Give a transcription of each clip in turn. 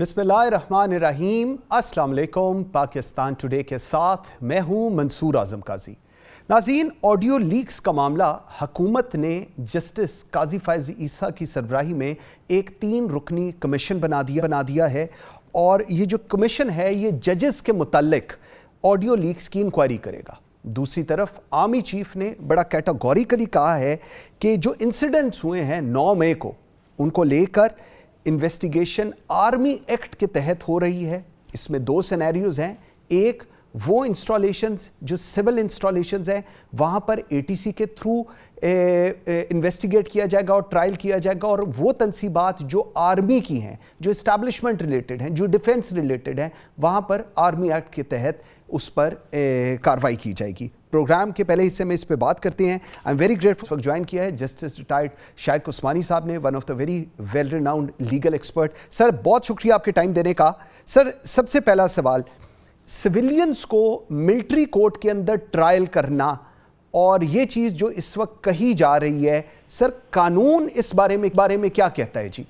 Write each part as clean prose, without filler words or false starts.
बिस्मिल्लाहिर्रहमानिर्रहीम। अस्सलाम वालेकुम। पाकिस्तान टुडे के साथ मैं हूं मंसूर आजम काजी। नाज़रीन, ऑडियो लीक्स का मामला हुकूमत ने जस्टिस काजी फ़ायज़ ईसा की सरबराही में एक 3 रुकनी कमीशन बना दिया है और ये जो कमीशन है ये जजेस के मुताल्लिक ऑडियो लीक्स की इंक्वायरी करेगा। दूसरी तरफ आर्मी चीफ ने बड़ा कैटेगोरिकली कहा है कि जो इंसिडेंट्स हुए हैं 9 मई को, उनको लेकर इन्वेस्टिगेशन आर्मी एक्ट के तहत हो रही है। इसमें 2 सिनेरियोज हैं। एक, वो इंस्टॉलेशंस जो सिविल इंस्टॉलेशंस हैं वहाँ पर एटीसी के थ्रू इन्वेस्टिगेट किया जाएगा और ट्रायल किया जाएगा, और वो तनसीबात जो आर्मी की हैं, जो इस्टेब्लिशमेंट रिलेटेड हैं, जो डिफेंस रिलेटेड हैं, वहाँ पर आर्मी एक्ट के तहत उस पर कार्रवाई की जाएगी। प्रोग्राम के पहले हिस्से में इस पे बात करते हैं। I am very grateful. इस वक्त ज्वाइन किया है जस्टिस रिटायर्ड शाइक उस्मानी साहब ने, one of the very well renowned legal expert. Sir, बहुत शुक्रिया आपके टाइम देने का। सर, सबसे पहला सवाल, सिविलियंस को मिलिट्री कोर्ट के अंदर ट्रायल करना और ये चीज़ जो इस वक्त कही जा रही है, सर कानून इस बारे में क्या कहता है जी?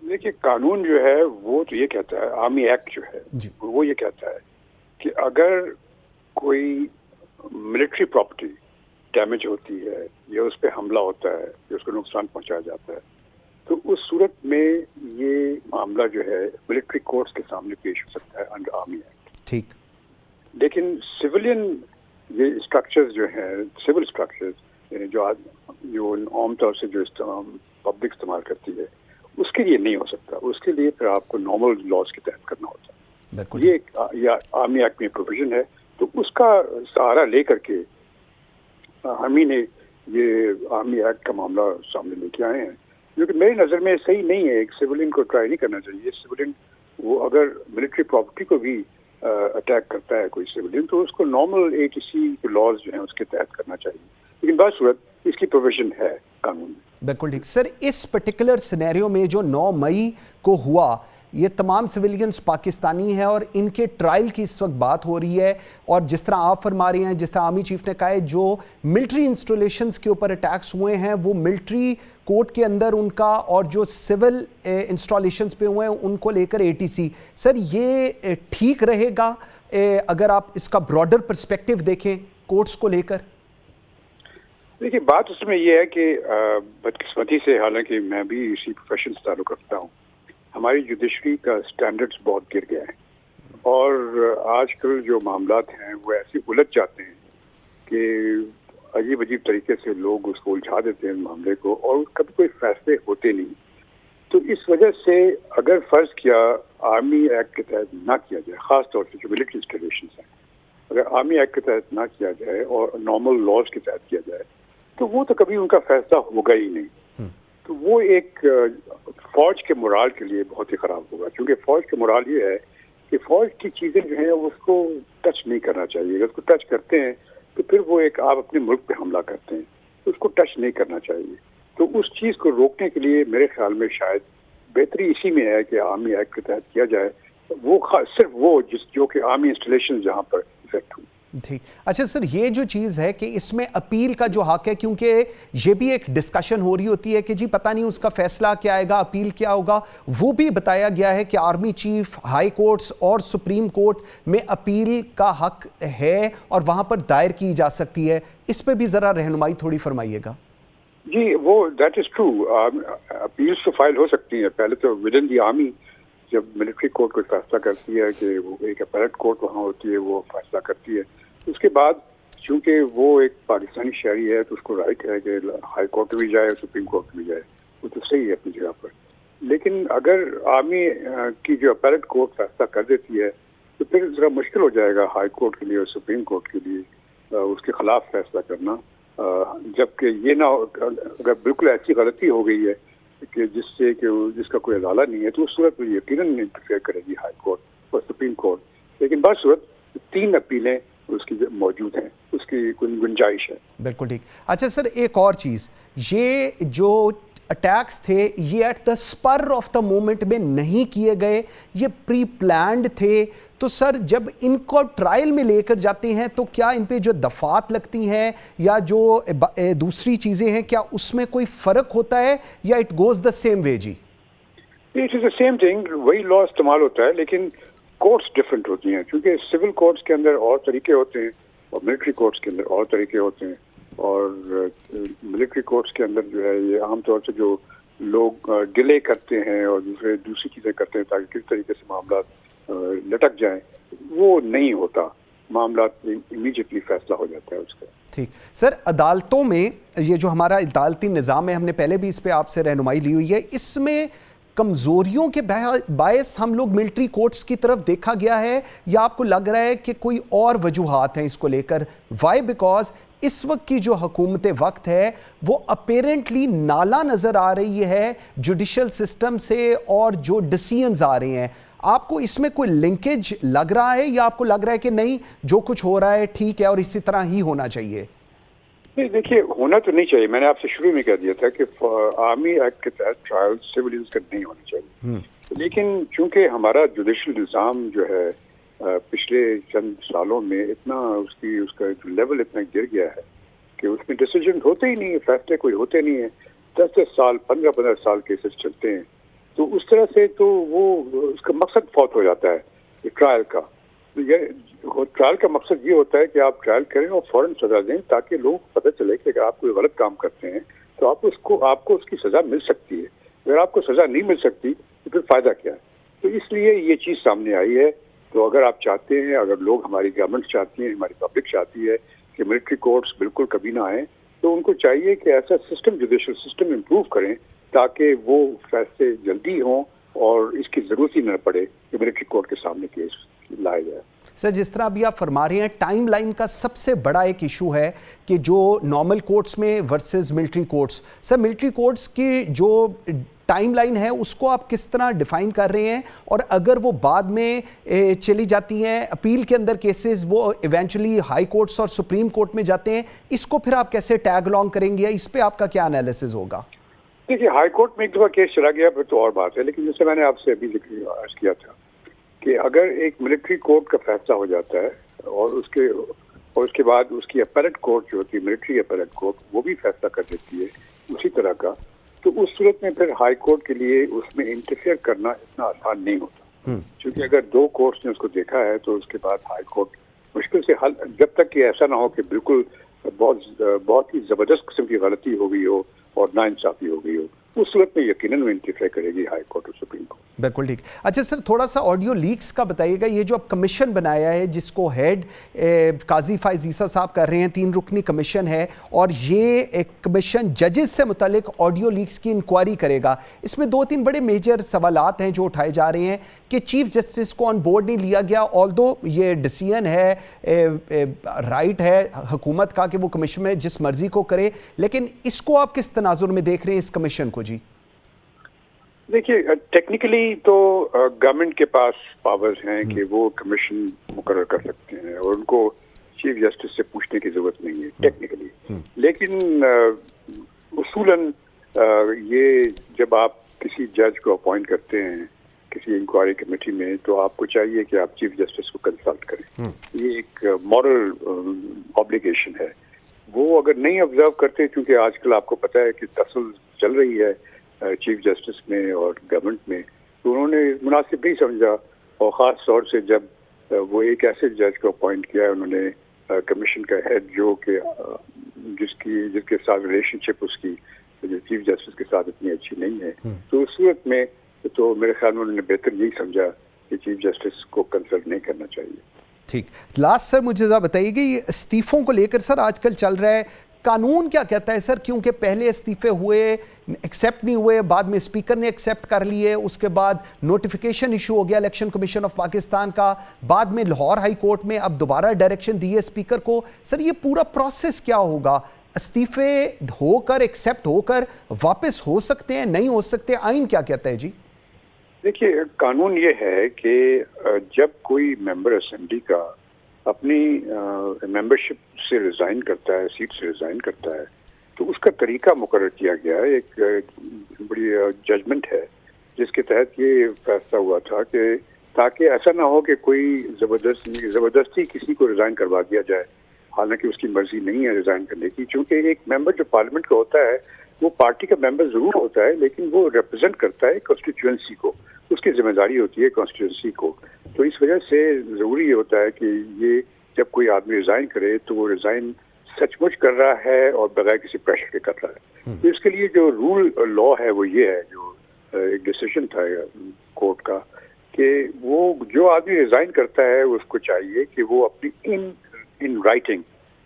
देखिए, कानून जो है वो तो ये कहता है, आर्मी एक्ट जो है जी, वो ये कहता है कि अगर कोई मिलिट्री प्रॉपर्टी डैमेज होती है या उस पर हमला होता है या उसको नुकसान पहुंचाया जाता है, तो उस सूरत में ये मामला जो है मिलिट्री कोर्ट्स के सामने पेश हो सकता है अंडर आर्मी एक्ट। ठीक। लेकिन सिविलियन ये स्ट्रक्चर्स जो हैं, सिविल स्ट्रक्चर्स जो आमतौर से जो पब्लिक इस्तेमाल करती है, उसके लिए नहीं हो सकता। उसके लिए फिर आपको नॉर्मल लॉज के तहत करना होता है। ये आर्मी एक्ट में प्रोविजन है, तो उसका सहारा लेकर के आर्मी ने ये आर्मी एक्ट का मामला सामने लेके आए हैं, जो कि मेरी नज़र में सही नहीं है। एक सिविलियन को ट्राई नहीं करना चाहिए। सिविलियन वो अगर मिलिट्री प्रॉपर्टी को भी अटैक करता है कोई सिविलियन, तो उसको नॉर्मल एटीसी के लॉज जो हैं उसके तहत करना चाहिए। लेकिन बात सूरत इसकी प्रोविजन है कानून में। बिल्कुल ठीक। सर, इस पर्टिकुलर सिनेरियो में जो 9 मई को हुआ, ये तमाम सिविलियंस पाकिस्तानी हैं और इनके ट्रायल की इस वक्त बात हो रही है, और जिस तरह आप फरमा रहे हैं, जिस तरह आर्मी चीफ ने कहा है, जो मिलिट्री इंस्टॉलेशंस के ऊपर अटैक्स हुए हैं वो मिलिट्री कोर्ट के अंदर उनका, और जो सिविल इंस्टॉलेशंस पे हुए हैं उनको लेकर एटीसी। सर, ये ठीक रहेगा अगर आप इसका ब्रॉडर पर्सपेक्टिव देखें कोर्ट्स को लेकर? देखिए, बात उसमें यह है कि बदकिस्मती से, हालांकि मैं भी इसी प्रोफेशन से ताल्लुक रखता हूँ, हमारी जुडिशरी का स्टैंडर्ड्स बहुत गिर गए हैं, और आजकल जो मामलात हैं वो ऐसे उलझ जाते हैं कि अजीब अजीब तरीके से लोग उसको उलझा देते हैं मामले को, और कभी कोई फैसले होते नहीं। तो इस वजह से अगर फर्ज किया आर्मी एक्ट के तहत ना किया जाए, ख़ास तौर से जो मिलिट्री इंस्टॉलेशन हैं, अगर आर्मी एक्ट के तहत ना किया जाए और नॉर्मल लॉज के तहत किया जाए, तो वो तो कभी उनका फैसला होगा ही नहीं। तो वो एक फौज के मोराल के लिए बहुत ही ख़राब होगा, क्योंकि फौज के मोराल ये है कि फौज की चीज़ें जो हैं उसको टच नहीं करना चाहिए। अगर उसको टच करते हैं तो फिर वो एक आप अपने मुल्क पे हमला करते हैं, तो उसको टच नहीं करना चाहिए। तो उस चीज़ को रोकने के लिए मेरे ख्याल में शायद बेहतरी इसी में है कि आर्मी एक्ट के तहत किया जाए, वो सिर्फ वो जो कि आर्मी इंस्टॉलेशन जहाँ पर इफेक्ट हुई। ठीक। अच्छा सर, ये जो चीज़ है कि इसमें अपील का जो हक है, क्योंकि ये भी एक डिस्कशन हो रही होती है कि जी पता नहीं उसका फैसला क्या आएगा, अपील क्या होगा, वो भी बताया गया है कि आर्मी चीफ, हाई कोर्ट्स और सुप्रीम कोर्ट में अपील का हक है और वहां पर दायर की जा सकती है। इस पर भी ज़रा रहनुमाई थोड़ी फरमाइएगा। जी, वो दैट इज़ ट्रू। अपील्स तो फाइल हो सकती हैं। पहले तो विद इन दी आर्मी जब मिलिट्री कोर्ट कोई फैसला करती है कि वो एक अपीलेट कोर्ट वहाँ होती है, वो फैसला करती है, उसके बाद चूंकि वो एक पाकिस्तानी शहरी है तो उसको राइट है कि हाई कोर्ट भी जाए, सुप्रीम कोर्ट भी जाए, वो तो सही है अपनी जगह पर। लेकिन अगर आर्मी की जो अपीलेट कोर्ट फैसला कर देती है तो फिर ज़रा मुश्किल हो जाएगा हाई कोर्ट के लिए और सुप्रीम कोर्ट के लिए उसके खिलाफ फैसला करना, जबकि ये ना हो अगर बिल्कुल ऐसी गलती हो गई है कि जिसका कोई अदाला नहीं है, तो उस सूरत में यकीनन इंटरफेयर करेगी हाई कोर्ट और सुप्रीम कोर्ट। लेकिन बात सूरत 3 अपीलें उसकी मौजूद हैं, उसकी गुंजाइश है। बिल्कुल ठीक। अच्छा सर, एक और चीज़, ये जो अटैक्स थे ये at the spur of the moment में नहीं किए गए, ये प्री प्लान्ड थे। तो सर, जब इनको ट्रायल में लेकर जाते हैं तो क्या इन पे जो दफात लगती हैं या जो दूसरी चीज़ें हैं, क्या उसमें कोई फ़र्क होता है या it goes the same way जी? It is the same thing, वही लॉ इस्तेमाल होता है, लेकिन कोर्ट्स डिफरेंट होती हैं, क्योंकि सिविल कोर्ट्स के अंदर और तरीके होते हैं और मिलिट्री कोर्ट्स के अंदर और तरीके होते हैं। और मिलिट्री कोर्ट्स के अंदर जो है ये आमतौर से जो लोग डिले करते हैं और दूसरी चीज़ें करते हैं ताकि किस तरीके से मामला लटक जाए, वो नहीं होता। मामला इमीडिएटली फैसला हो जाता है उसका। ठीक सर, अदालतों में ये जो हमारा अदालती निज़ाम है, हमने पहले भी इस पे आपसे रहनुमाई ली हुई है, इसमें कमजोरियों के बायस हम लोग मिलिट्री कोर्ट्स की तरफ देखा गया है, या आपको लग रहा है कि कोई और वजूहात हैं इसको लेकर? वाई? बिकॉज इस वक्त की जो हुकूमत वक्त है वो अपेरेंटली नाला नजर आ रही है जुडिशल सिस्टम से, और जो डिसीजंस आ रहे हैं, आपको इसमें कोई लिंकेज लग रहा है, या आपको लग रहा है कि नहीं जो कुछ हो रहा है ठीक है और इसी तरह ही होना चाहिए? नहीं, देखिए, होना तो नहीं चाहिए। मैंने आपसे शुरू में कह दिया था कि आर्मी एक्ट के तहत ट्रायल सिविलियंस का नहीं होना चाहिए, लेकिन चूंकि हमारा जुडिशल निज़ाम जो है पिछले चंद सालों में इतना उसका जो लेवल इतना गिर गया है कि उसमें डिसीजन होते ही नहीं है, फैसले कोई होते नहीं है। 10-10 साल 15-15 साल केसेस चलते हैं, तो उस तरह से तो वो उसका मकसद फौत हो जाता है ट्रायल का। तो ये ट्रायल का मकसद ये होता है कि आप ट्रायल करें और फौरन सजा दें, ताकि लोग पता चले कि अगर आप कोई गलत काम करते हैं तो आपको उसकी सजा मिल सकती है। अगर आपको सजा नहीं मिल सकती तो फिर फायदा क्या है? तो इसलिए ये चीज़ सामने आई है। तो अगर आप चाहते हैं, अगर लोग, हमारी गवर्नमेंट चाहती है, हमारी पब्लिक चाहती है कि मिलिट्री कोर्ट्स बिल्कुल कभी ना आए, तो उनको चाहिए कि ऐसा सिस्टम, जुडिशल सिस्टम इम्प्रूव करें ताकि वो फैसले जल्दी हों और इसकी जरूरत ही न पड़े कि मिलिट्री कोर्ट के सामने केस लाया जाए। सर, जिस तरह अभी आप फरमा रहे हैं, टाइमलाइन का सबसे बड़ा एक इशू है कि जो नॉर्मल कोर्ट्स में versus military courts. Sir, military courts की जो टाइमलाइन है उसको आप किस तरह डिफाइन कर रहे हैं, और अगर वो बाद में चली जाती हैं अपील के अंदर केसेस, वो इवेंचुअली हाई कोर्ट्स और सुप्रीम कोर्ट में जाते हैं, इसको फिर आप कैसे टैग अलॉन्ग करेंगे? इस पे आपका क्या एनालिसिस होगा? देखिए, हाई कोर्ट में एक दफा केस चला गया फिर तो और बात है, लेकिन जैसे मैंने आपसे अभी अर्ज किया था कि अगर एक मिलिट्री कोर्ट का फैसला हो जाता है और उसके बाद उसकी अपीलेट कोर्ट जो होती है, मिलिट्री अपीलेट कोर्ट, वो भी फैसला कर देती है उसी तरह का, तो उस सूरत में फिर हाई कोर्ट के लिए उसमें इंटरफेयर करना इतना आसान नहीं होता। क्योंकि अगर दो कोर्ट्स ने उसको देखा है तो उसके बाद हाई कोर्ट मुश्किल से हल, जब तक कि ऐसा ना हो कि बिल्कुल बहुत ही जबरदस्त किस्म की गलती हो गई हो और नाइंसाफी हो गई हो, उस सूरत में यकीनन वो इंटरफेयर करेगी हाई कोर्ट और सुप्रीम कोर्ट। बिल्कुल ठीक। अच्छा सर, थोड़ा सा ऑडियो लीक्स का बताइएगा। ये जो अब कमीशन बनाया है जिसको हेड काजी फैज़ ईसा साहब कर रहे हैं, 3 रुकनी कमीशन है, और ये एक कमीशन जजेस से मुतालिक ऑडियो लीक्स की इंक्वायरी करेगा। इसमें 2-3 बड़े मेजर सवालात हैं जो उठाए जा रहे हैं कि चीफ जस्टिस को ऑन बोर्ड नहीं लिया गया, ऑल्दो ये डिसीजन है, राइट है हुकूमत का कि वो कमीशन में जिस मर्जी को करे, लेकिन इसको आप किस तनाजुर में देख रहे हैं इस कमीशन को? जी देखिए, टेक्निकली तो गवर्नमेंट के पास पावर्स हैं कि वो कमीशन मुकर्रर कर सकते हैं और उनको चीफ जस्टिस से पूछने की जरूरत नहीं है टेक्निकली। लेकिन उसूलन ये जब आप किसी जज को अपॉइंट करते हैं किसी इंक्वायरी कमेटी में, तो आपको चाहिए कि आप चीफ जस्टिस को कंसल्ट करें। ये एक मॉरल ऑब्लिगेशन है। वो अगर नहीं ऑब्जर्व करते, क्योंकि आजकल आपको पता है कि तसल चल रही है चीफ जस्टिस में और गवर्नमेंट में, तो उन्होंने मुनासिब नहीं समझा, और ख़ास तौर से जब वो एक ऐसे जज को अपॉइंट किया उन्होंने कमीशन का हेड जो कि जिसके साथ रिलेशनशिप उसकी चीफ जस्टिस के साथ इतनी अच्छी नहीं है, तो उस सूरत में तो मेरे ख्याल में उन्होंने बेहतर यही समझा कि चीफ जस्टिस को कंसल्ट नहीं करना चाहिए। ठीक। लास्ट सर, मुझे ज़रा बताइए कि ये इस्तीफ़ों को लेकर सर आजकल चल रहा है, कानून क्या कहता है सर? क्योंकि पहले इस्तीफे हुए, एक्सेप्ट नहीं हुए, बाद में स्पीकर ने एक्सेप्ट कर लिए, उसके बाद नोटिफिकेशन इशू हो गया इलेक्शन कमीशन ऑफ पाकिस्तान का, बाद में लाहौर हाई कोर्ट में अब दोबारा डायरेक्शन दी है स्पीकर को। सर, ये पूरा प्रोसेस क्या होगा? इस्तीफे होकर, एक्सेप्ट होकर वापस हो सकते हैं, नहीं हो सकते? आइन क्या कहता है? जी देखिए, कानून ये है कि जब कोई मेंबर असेंबली का अपनी मेंबरशिप से रिजाइन करता है, सीट से रिजाइन करता है, तो उसका तरीका मुकर्रर किया गया है। एक बड़ी जजमेंट है जिसके तहत ये फैसला हुआ था कि ताकि ऐसा ना हो कि कोई जबरदस्ती किसी को रिजाइन करवा दिया जाए, हालांकि उसकी मर्जी नहीं है रिजाइन करने की। क्योंकि एक मेंबर जो पार्लियामेंट का होता है वो पार्टी का मेंबर जरूर होता है, लेकिन वो रिप्रेजेंट करता है कॉन्स्टिट्यूएंसी को, उसकी जिम्मेदारी होती है कॉन्स्टिट्यूएंसी को। तो इस वजह से जरूरी होता है कि ये जब कोई आदमी रिजाइन करे तो वो रिजाइन सचमुच कर रहा है और बगैर किसी प्रेशर के कर रहा है। तो इसके लिए जो रूल लॉ है वो ये है, जो एक डिसीजन था कोर्ट का, कि वो जो आदमी रिजाइन करता है उसको चाहिए कि वो अपनी इन राइटिंग,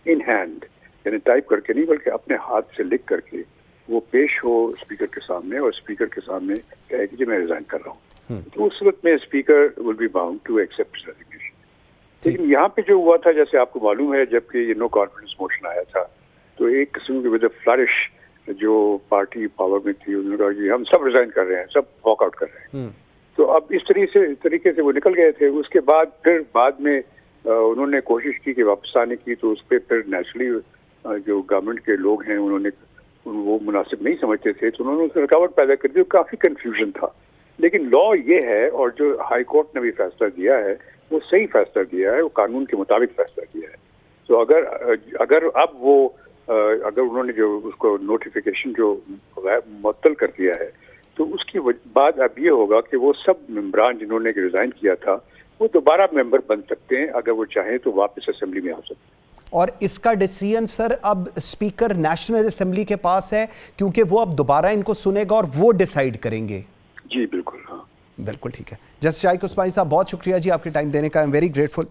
इन हैंड, यानी टाइप करके नहीं बल्कि अपने हाथ से लिख करके वो पेश हो स्पीकर के सामने, और स्पीकर के सामने कहे कि मैं रिजाइन कर रहा हूँ। तो उस वक्त में speaker will be bound to accept resignation. लेकिन यहाँ पे जो हुआ था, जैसे आपको मालूम है, जबकि ये नो कॉन्फिडेंस मोशन आया था तो एक किस्म के विद फ्लरिश जो पार्टी पावर में थी उन्होंने कहा कि हम सब रिजाइन कर रहे हैं, सब वॉकआउट कर रहे हैं। तो अब इस तरीके से वो निकल गए थे। उसके बाद फिर बाद में उन्होंने कोशिश की कि वापस आने की, तो उस पर फिर नेचुरली जो गवर्नमेंट के लोग हैं उन्होंने वो मुनासिब नहीं समझते थे, तो उन्होंने उसमें रुकावट पैदा कर दी। काफ़ी कन्फ्यूजन था। लेकिन लॉ ये है, और जो हाई कोर्ट ने भी फैसला दिया है वो सही फैसला दिया है, वो कानून के मुताबिक फैसला दिया है। तो अगर अब वो अगर उन्होंने जो उसको नोटिफिकेशन जो मुअत्तल कर दिया है, तो उसकी बाद अब ये होगा कि वो सब मेंबरान जिन्होंने रिजाइन किया था वो दोबारा मेंबर बन सकते हैं, अगर वो चाहें तो वापस असेंबली में आ सकते हैं। और इसका डिसीजन सर अब स्पीकर नेशनल असेंबली के पास है, क्योंकि वो अब दोबारा इनको सुनेगा और वो डिसाइड करेंगे। जी बिल्कुल, हाँ बिल्कुल ठीक है। जस्टिस शाहिद उस्मानी साहब, बहुत शुक्रिया जी आपके टाइम देने का, आई एम वेरी ग्रेटफुल।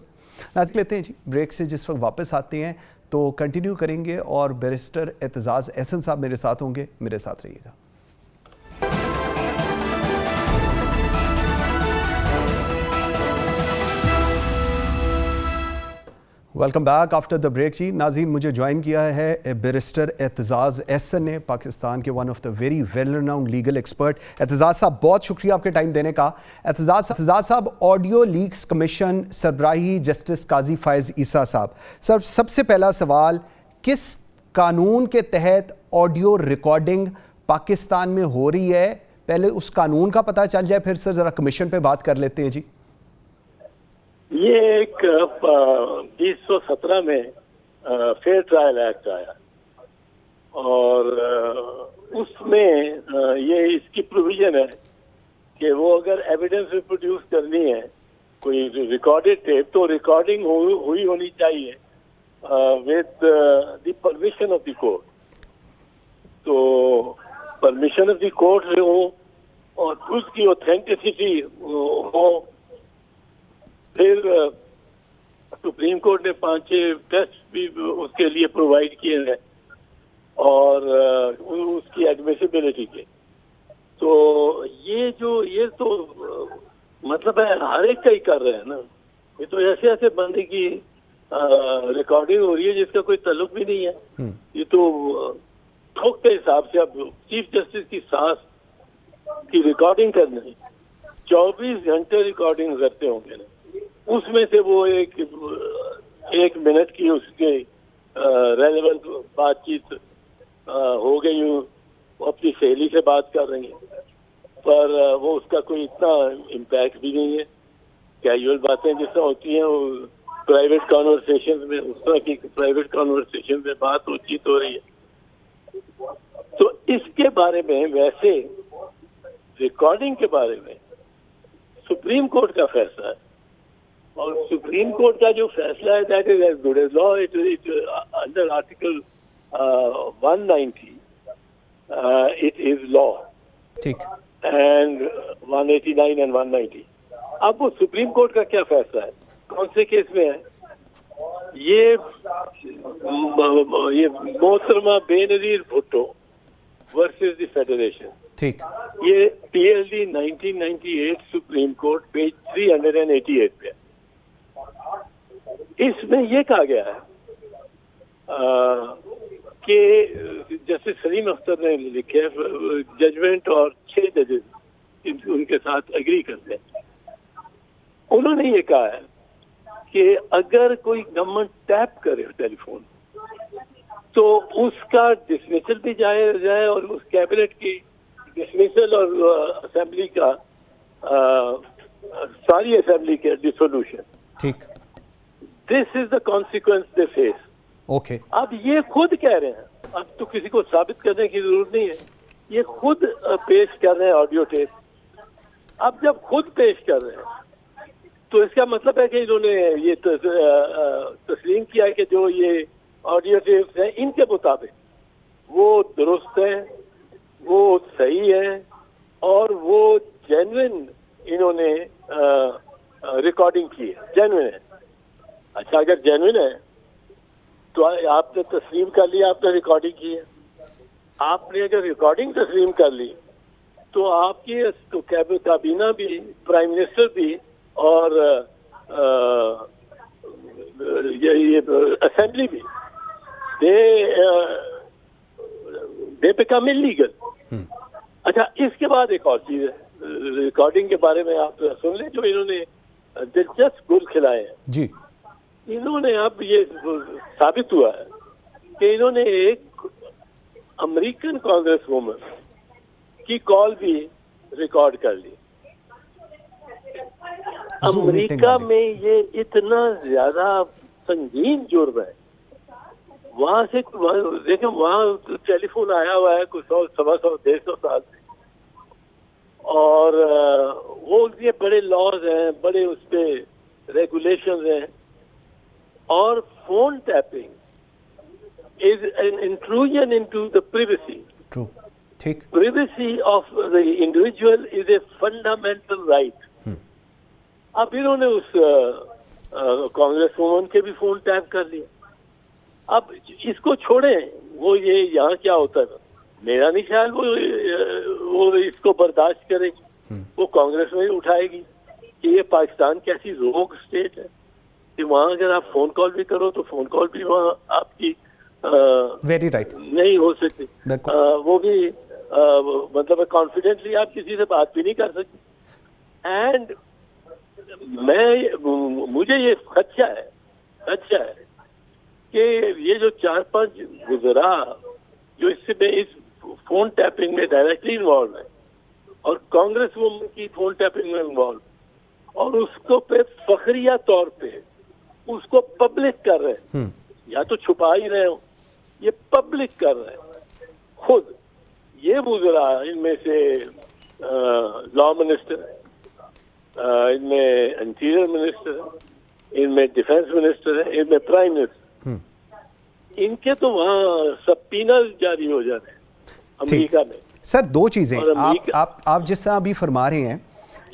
नाज़रीन, लेते हैं जी ब्रेक से जिस वक्त वापस आते हैं तो कंटिन्यू करेंगे, और बैरिस्टर एतजाज़ एहसन साहब मेरे साथ होंगे, मेरे साथ रहिएगा। Welcome back after the break जी। नाज़रीन, मुझे ज्वाइन किया है बैरिस्टर एतजाज़ एहसन ने, पाकिस्तान के one of the very well renowned legal expert. Aitzaz साहब, बहुत शुक्रिया आपके टाइम देने का। एतजाज़ साहब, ऑडियो लीक्स कमीशन सरबराही जस्टिस काजी फ़ायज़ ईसा साहब, सर सबसे पहला सवाल, किस कानून के तहत ऑडियो रिकॉर्डिंग पाकिस्तान में हो रही है? पहले उस कानून का पता चल जाए, फिर सर ज़रा कमीशन पे बात कर लेते हैं जी। ये एक 2017 में फेयर ट्रायल एक्ट आया, और उसमें ये इसकी प्रोविजन है कि वो अगर एविडेंस में प्रोड्यूस करनी है कोई रिकॉर्डेड टेप, तो रिकॉर्डिंग हुई होनी चाहिए with the permission of the court. तो परमिशन ऑफ द कोर्ट हो और उसकी ऑथेंटिसिटी हो। फिर सुप्रीम कोर्ट ने 5-6 टेस्ट भी उसके लिए प्रोवाइड किए हैं, और उसकी एडमिसिबिलिटी के। तो ये तो मतलब है हर एक का ही कर रहे हैं ना। ये तो ऐसे बंदे की रिकॉर्डिंग हो रही है जिसका कोई ताल्लुक भी नहीं है। ये तो ठोक के हिसाब से अब चीफ जस्टिस की सास की रिकॉर्डिंग करनी, 24 घंटे रिकॉर्डिंग करते होंगे ना, उसमें से वो एक मिनट की उसके रेलेवेंट बातचीत हो गई, अपनी सहेली से बात कर रही है, पर वो उसका कोई इतना इम्पैक्ट भी नहीं है। कैजुअल बातें जिस तरह होती हैं वो प्राइवेट कॉन्वर्सेशन में, उस तरह की प्राइवेट कॉन्वर्सेशन में बात हो रही है। तो इसके बारे में, वैसे रिकॉर्डिंग के बारे में सुप्रीम कोर्ट का फैसला है, और सुप्रीम कोर्ट का जो फैसला है that is as good as law. It under article 190 it is law, ठीक, एंड 189 एंड 190। अब वो सुप्रीम कोर्ट का क्या फैसला है, कौन से केस में है? ये मोहतरमा Benazir Bhutto versus the federation, ठीक, ये PLD 1998 सुप्रीम कोर्ट पेज 388 पे। इसमें ये कहा गया है कि जस्टिस सलीम अख्तर ने लिखे जजमेंट, और 6 जजेस उनके साथ एग्री करते हैं। उन्होंने ये कहा है कि अगर कोई गवर्नमेंट टैप करे टेलीफोन तो उसका डिसमिसल भी जाए और उस कैबिनेट की डिसमिसल और असेंबली का सारी असेंबली के डिसोल्यूशन, ठीक। This is the consequence they face. Okay, अब ये खुद कह रहे हैं अब तो किसी को साबित करने की जरूरत नहीं है, ये खुद पेश कर रहे हैं ऑडियो टेप। अब जब खुद पेश कर रहे हैं तो इसका मतलब है कि इन्होंने ये तस्लीम किया है कि जो ये ऑडियो टेप्स हैं इनके मुताबिक वो दुरुस्त है, वो सही है और वो जेन्युइन इन्होंने रिकॉर्डिंग की है, जेन्युइन है। अच्छा, अगर जेन्युइन है तो आपने तस्लीम कर लिया, आपने रिकॉर्डिंग की है। आपने अगर रिकॉर्डिंग तस्लीम कर ली तो आपकी तो काबीना भी, प्राइम मिनिस्टर भी और ये असेंबली भी दे बिकम इलीगल। अच्छा, इसके बाद एक और चीज है, रिकॉर्डिंग के बारे में आप सुन लें जो इन्होंने दिलचस्प गुल खिलाए हैं जी। इन्होंने अब ये साबित हुआ है कि इन्होंने एक अमेरिकन कांग्रेस वुमन की कॉल भी रिकॉर्ड कर ली। अमेरिका में ये इतना ज्यादा संगीन जुर्म है, वहां से देखें, वहां टेलीफोन आया हुआ है कुछ 100, 125, 150 साल से, और वो ये बड़े लॉज हैं, बड़े उस पे रेगुलेशंस हैं, और phone tapping is an intrusion into the privacy. True, ठीक। Privacy of the individual is a fundamental right. अब इन्होंने उस कांग्रेस वुमन के भी फोन टैप कर लिया। अब इसको छोड़ें, वो ये यहाँ क्या होता है, मेरा नहीं ख्याल वो इसको बर्दाश्त करेगी। वो कांग्रेस में ही उठाएगी कि ये पाकिस्तान कैसी रोग स्टेट है कि वहाँ अगर आप फोन कॉल भी करो तो फोन कॉल भी वहाँ आपकी वेरी राइट नहीं हो सकती। वो भी मतलब कॉन्फिडेंटली आप किसी से बात भी नहीं कर सकते। एंड मुझे ये खदशा है कि ये जो 4-5 गुजरा जो इस फोन टैपिंग में डायरेक्टली इन्वॉल्व है और कांग्रेस वुमन की फोन टैपिंग में इन्वॉल्व, और उसको पे फखरिया तौर पे उसको पब्लिक कर रहे हैं, या तो छुपा ही रहे हो, ये पब्लिक कर रहे हैं खुद। ये वुज़रा इनमें से लॉ मिनिस्टर है, इनमें इंटीरियर मिनिस्टर है, इनमें डिफेंस मिनिस्टर है, इनमें प्राइम मिनिस्टर, इनके तो वहाँ सबपीना जारी हो जाते हैं अमेरिका में। सर, दो चीजें आप जिस तरह अभी फरमा रहे हैं,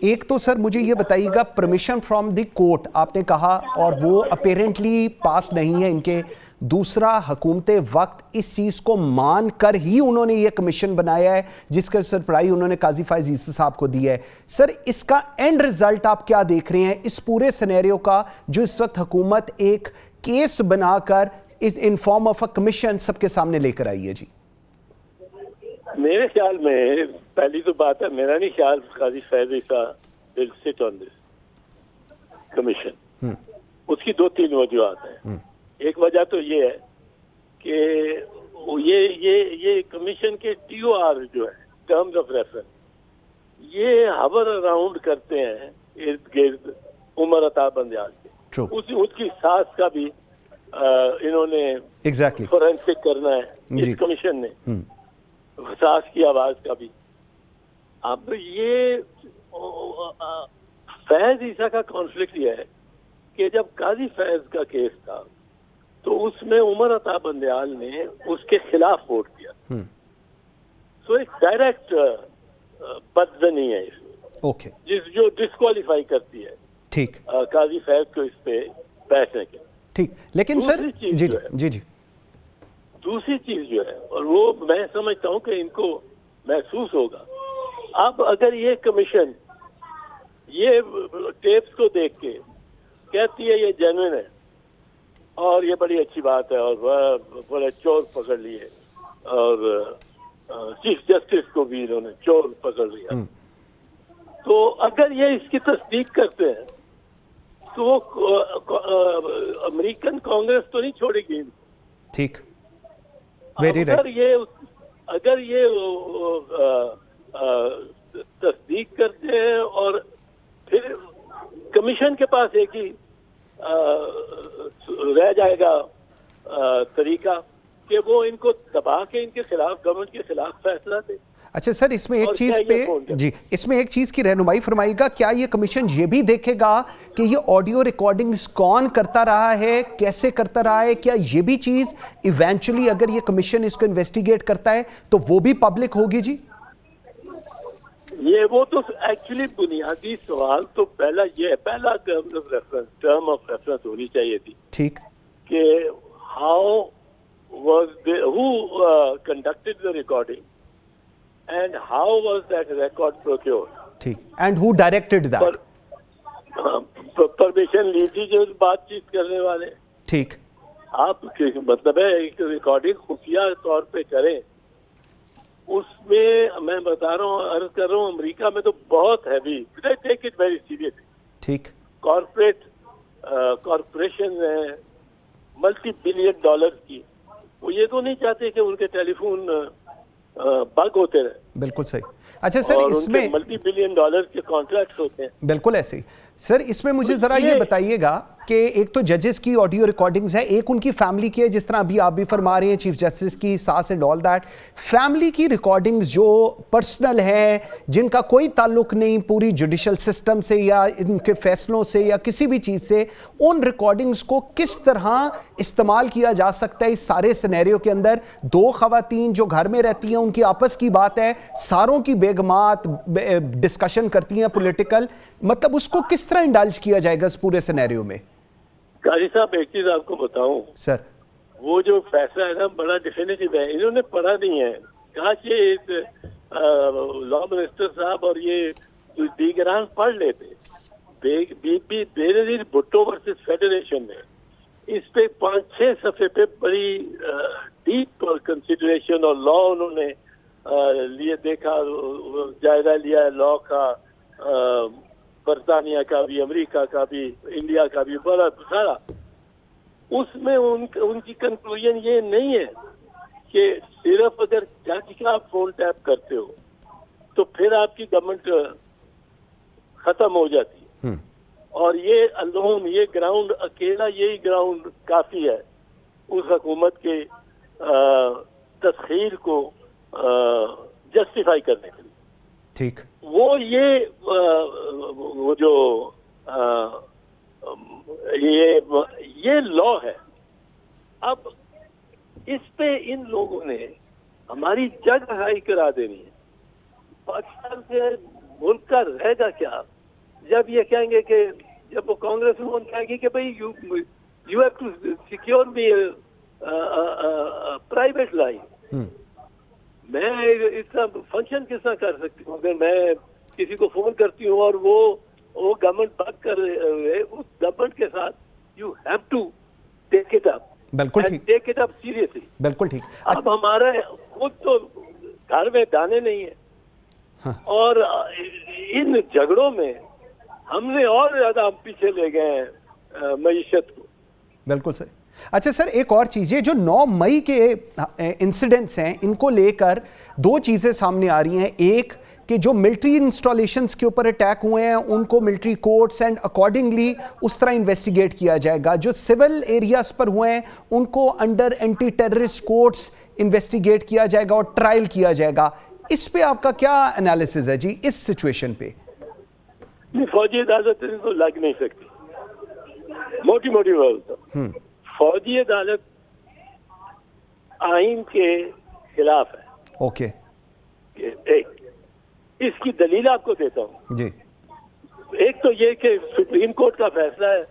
एक तो सर मुझे ये बताइएगा, परमिशन फ्रॉम द कोर्ट आपने कहा और वो अपेरेंटली पास नहीं है इनके। दूसरा, हुकूमत वक्त इस चीज़ को मान कर ही उन्होंने ये कमीशन बनाया है जिसका सरप्राइज उन्होंने काजी फायज ईसा साहब को दिया है। सर, इसका एंड रिजल्ट आप क्या देख रहे हैं इस पूरे सिनेरियो का, जो इस वक्त हुकूमत एक केस बनाकर इस in form of a commission सबके सामने लेकर आई है? जी, मेरे ख्याल में पहली तो बात है, मेरा नहीं ख्याल Qazi Faez Isa will sit on this commission. उसकी 2-3 वजूहत हैं। एक वजह तो ये है कि ये कमीशन के TOR जो है, टर्म्स ऑफ रेफरेंस, ये हवर अराउंड करते हैं इर्द गिर्द उमर अता बंदयाल के। उसकी सास का भी इन्होंने फोरेंसिक करना है इस कमीशन ने, सास की आवाज का भी। अब ये फैज ईसा का कॉन्फ्लिक्ट ये है कि जब काजी फैज का केस था तो उसमें उमर अता बंदयाल ने उसके खिलाफ वोट किया। सो एक डायरेक्ट बदजनी है इसमें, जो डिस्क्वालीफाई करती है ठीक काजी फैज को इस पे बैठने के। ठीक, लेकिन सर जी दूसरी चीज जो है, और वो मैं समझता हूँ कि इनको महसूस होगा, अब अगर ये कमीशन ये टेप्स को देख के कहती है ये जेन्युइन है और ये बड़ी अच्छी बात है और बड़े चोर पकड़ लिए, और चीफ जस्टिस को भी इन्होंने चोर पकड़ लिया, तो अगर ये इसकी तस्दीक करते हैं तो अमेरिकन कांग्रेस तो नहीं छोड़ेगी। ठीक, अगर ये तस्दीक करते हैं और फिर कमीशन के पास एक ही रह जाएगा तरीका कि वो इनको दबा के इनके खिलाफ, गवर्नमेंट के खिलाफ फैसला दे। अच्छा सर, इसमें एक और चीज क्या ये पे जी, इसमें एक चीज की रहनुमाई फरमाइएगा, क्या ये कमीशन ये भी देखेगा कि ये ऑडियो रिकॉर्डिंग्स कौन करता रहा है, कैसे करता रहा है? क्या ये भी चीज इवेंचुअली अगर ये कमीशन इसको इन्वेस्टिगेट करता है तो वो भी पब्लिक होगी जी? ये वो तो एक्चुअली बुनियादी सवाल तो पहला ये है, पहला टर्म ऑफ रेफरेंस होनी चाहिए थी ठीक, कि how was who conducted the recording and how was that record procured, ठीक, and who directed that? Permission ली थी जो बातचीत करने वाले। ठीक, आप मतलब है एक रिकॉर्डिंग खुफिया तौर पे करें, उसमें मैं बता रहा हूँ, अर्ज कर रहा हूँ, अमेरिका में तो बहुत heavy, they take it very seriously. ठीक, कॉर्पोरेशन है मल्टी बिलियन डॉलर की, वो ये तो नहीं चाहते कि उनके टेलीफोन बग होते रहे। बिल्कुल सही। अच्छा सर, और इसमें मल्टी बिलियन डॉलर के कॉन्ट्रैक्ट्स होते हैं। बिल्कुल ऐसे ही सर, इसमें मुझे जरा ये बताइएगा कि एक तो जजेस की ऑडियो रिकॉर्डिंग्स है, एक उनकी फैमिली की है, जिस तरह अभी आप भी फरमा रहे हैं चीफ जस्टिस की सास एंड ऑल दैट, फैमिली की रिकॉर्डिंग्स जो पर्सनल है, जिनका कोई ताल्लुक नहीं पूरी जुडिशल सिस्टम से या इनके फैसलों से या किसी भी चीज से, उन रिकॉर्डिंग्स को किस तरह इस्तेमाल किया जा सकता है इस सारे सिनेरियो के अंदर? दो खवातीन जो घर में रहती हैं, उनकी आपस की बात है, सारों की बेगमात डिस्कशन करती हैं पॉलिटिकल, मतलब उसको किस तरह इंडल्ज किया जाएगा इस पूरे सिनेरियो में? कारी साहब, एक चीज आपको बताऊं सर, वो जो फैसला है ना बड़ा डिफिनेटिव है, इन्होंने पढ़ा नहीं है। काश ये लॉ मिनिस्टर साहब और ये दीगरान पढ़ लेते। बेनजीर भुट्टो वर्सेस फेडरेशन में इस पे 5-6 सफ़े पे बड़ी डीप कंसिडरेशन और लॉ उन्होंने लिए देखा, जायजा लिया लॉ का, बरतानिया का भी, अमेरिका का भी, इंडिया का भी, बड़ा सारा। उसमें उनकी कंक्लूजन ये नहीं है कि सिर्फ अगर जज का आप फोन टैप करते हो तो फिर आपकी गवर्नमेंट खत्म हो जाती है, और ये अलोन, ये ग्राउंड, अकेला यही ग्राउंड काफी है उस हुकूमत के तस्खीर को जस्टिफाई करने के लिए। ठीक, वो ये वो जो ये लॉ है। अब इस पे इन लोगों ने हमारी जग हाई करा देनी है। पाकिस्तान से मुल्क का रहेगा क्या जब ये कहेंगे कि, जब वो कांग्रेस में कहेंगे कि भाई you have to secure me private line. मैं इसका फंक्शन किस तरह कर सकती हूँ अगर मैं किसी को फोन करती हूँ और वो गवर्नमेंट बात कर रहे हैं, उस गवर्नमेंट के साथ you have to take it up, बिल्कुल ठीक, टेक इट अप सीरियसली। बिल्कुल ठीक। अब हमारा खुद तो घर में दाने नहीं है, हाँ। और इन झगड़ों में हमने और ज्यादा पीछे ले गए हैं मईशत को। बिल्कुल सही। अच्छा सर, एक और चीज़, ये जो 9 मई के इंसिडेंट्स हैं, इनको लेकर दो चीज़ें सामने आ रही हैं। एक कि जो मिलिट्री इंस्टॉलेशंस के ऊपर अटैक हुए हैं उनको मिलिट्री कोर्ट्स एंड अकॉर्डिंगली उस तरह इन्वेस्टिगेट किया जाएगा। जो सिविल एरियाज पर हुए हैं उनको under anti terrorist courts investigate किया जाएगा और ट्रायल किया जाएगा। इस पे आपका क्या एनालिसिस है जी इस सिचुएशन पे? फौजी अदालत तो लग नहीं सकती, मोटी मोटी बात। फौजी अदालत आइन के खिलाफ है। ओके, एक इसकी दलील आपको देता हूँ जी। एक तो ये कि सुप्रीम कोर्ट का फैसला है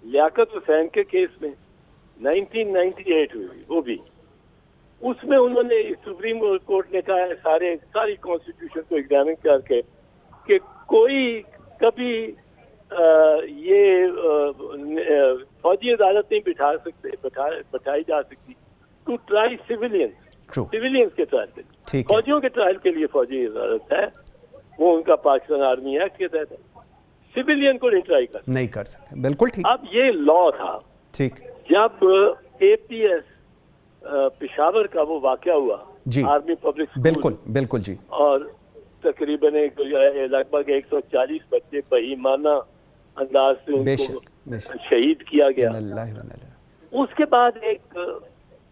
लियाकत हुसैन के केस में 1998 हुई, वो भी उसमें उन्होंने, सुप्रीम कोर्ट ने कहा है सारी कॉन्स्टिट्यूशन को एग्जामिन करके कि कोई कभी ये फौजी अदालत नहीं बिठाई जा सकती टू ट्राई सिविलियंस के ट्रायल के लिए। फौजियों के ट्रायल के लिए फौजी अदालत है, वो उनका पाकिस्तान आर्मी एक्ट के तहत है। सिविलियन को नहीं ट्राई कर सकते। बिल्कुल ठीक। अब ये लॉ था, ठीक, जब APS पेशावर का वो वाकया हुआ जी, आर्मी पब्लिक स्कूल, बिल्कुल जी, और तकरीबन लगभग 140 बच्चे बेईमाना अंदाज से उनको शहीद किया गया। उसके बाद एक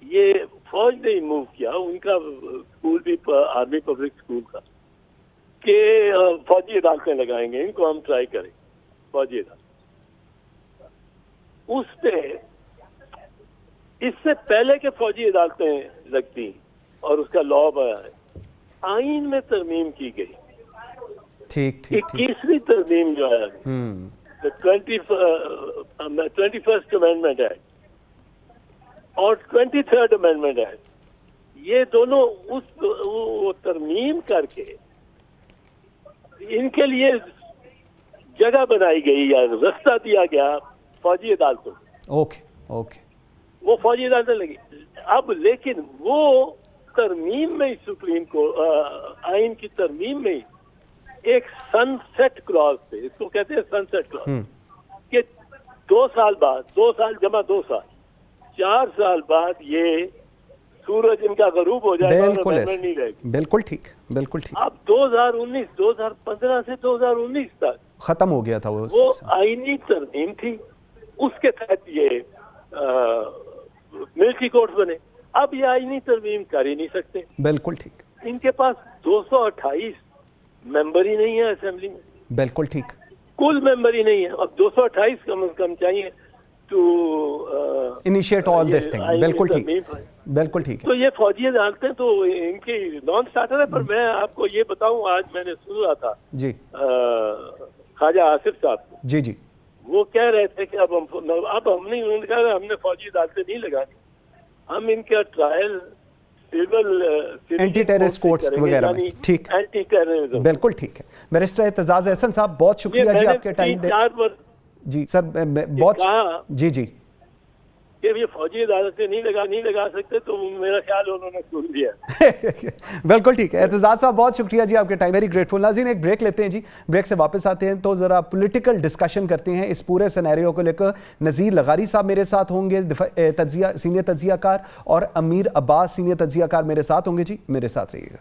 ये फौज ने मूव किया, उनका स्कूल भी आर्मी पब्लिक स्कूल का, कि फौजी अदालतें लगाएंगे, इनको हम ट्राई करें फौजी अदालत। उसने इससे पहले के फौजी अदालतें लगती और उसका लॉ बना है, आइन में तरमीम की गई। ठीक ठीक ठीक 21वीं तरमीम जो है, 21st अमेंडमेंट एक्ट और 23rd अमेंडमेंट एक्ट, ये दोनों वो तरमीम करके इनके लिए जगह बनाई गई या रास्ता दिया गया फौजी अदालतों। ओके ओके वो फौजी अदालतें लगी। अब लेकिन वो तरमीम में ही सुप्रीम कोर्ट आइन की तरमीम में ही एक सनसेट क्लॉज थे, इसको कहते हैं सनसेट क्लॉज, कि 2 साल बाद, 2 साल जमा 2 साल, 4 साल बाद ये सूरज इनका गरूब हो जाएगा और अमेंडमेंट नहीं रहेगी। बिल्कुल ठीक, बिल्कुल ठीक। अब 2015 से 2019 तक खत्म हो गया था वो आईनी तरमीम थी, उसके तहत ये मिलिट्री कोर्ट बने। अब ये आईनी तरमीम कर ही नहीं सकते। बिल्कुल ठीक। इनके पास 228 मेंबर ही नहीं है असेंबली में। बिल्कुल ठीक। कुल मेंबर ही नहीं है। अब 228 कम से कम चाहिए to initiate all this thing. बिल्कुल ठीक, बिल्कुल ठीक है। तो ये फौजी अदालतें तो इनकी नॉन स्टार्टर है। पर मैं आपको ये बताऊं, आज मैंने सुन रहा था जी ख्वाजा आसिफ साहब को, जी जी, वो कह रहे थे कि अब हम नहीं, उन्होंने कहा हमने फौजी अदालतें नहीं लगानी, हम इनका trial civil anti terrorist courts वगैरह में। ठीक, एंटी टेररिज्म। बिल्कुल ठीक है। बैरिस्टर एतजाज एहसन साहब, बहुत शुक्रिया जी आपके टाइम दे। जी सर, बहुत जी जी, कि ये फौजी अदालतें नहीं लगा सकते, तो मेरा ख्याल उन्होंने सुन लिया। बिल्कुल ठीक है। एतजाज साहब, बहुत शुक्रिया जी आपके टाइम, वेरी ग्रेटफुल। नाज़रीन, एक ब्रेक लेते हैं जी, ब्रेक से वापस आते हैं तो ज़रा पॉलिटिकल डिस्कशन करते हैं इस पूरे सिनेरियो को लेकर। नज़ीर लगारी साहब मेरे साथ होंगे, सीनियर तज्जियाकार, और अमीर अब्बास सीनियर तज्जियाकार मेरे साथ होंगे। जी मेरे साथ रहिएगा।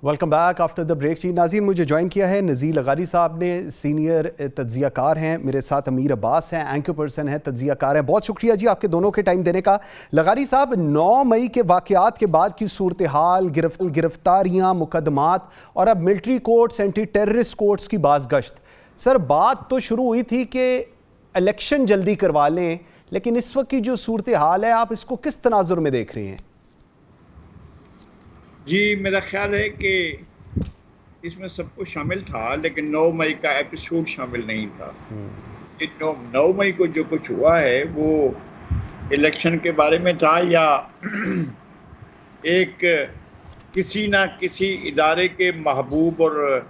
Welcome back after the break. जी नाज़रीन, मुझे ज्वाइन किया है नज़ीर लगारी साहब ने, सीनियर तज्जियाकार हैं। मेरे साथ अमीर अब्बास हैं, एंकर पर्सन हैं, तज्जियाकार हैं। बहुत शुक्रिया जी आपके दोनों के टाइम देने का। लगारी साहब, 9 मई के वाक़यात के बाद की सूरत हाल, गिरफ्तारियाँ, मुकदमात और अब military courts, anti terrorist courts की बाज़गश्त। सर, बात तो शुरू हुई थी कि इलेक्शन जल्दी करवा लें, लेकिन इस वक्त की जो सूरत हाल है, आप इसको किस तनाजुर में देख रहे हैं? जी, मेरा ख्याल है कि इसमें सब कुछ शामिल था, लेकिन 9 मई का एपिसोड शामिल नहीं था। 9 मई को जो कुछ हुआ है वो इलेक्शन के बारे में था, या एक किसी ना किसी इदारे के महबूब और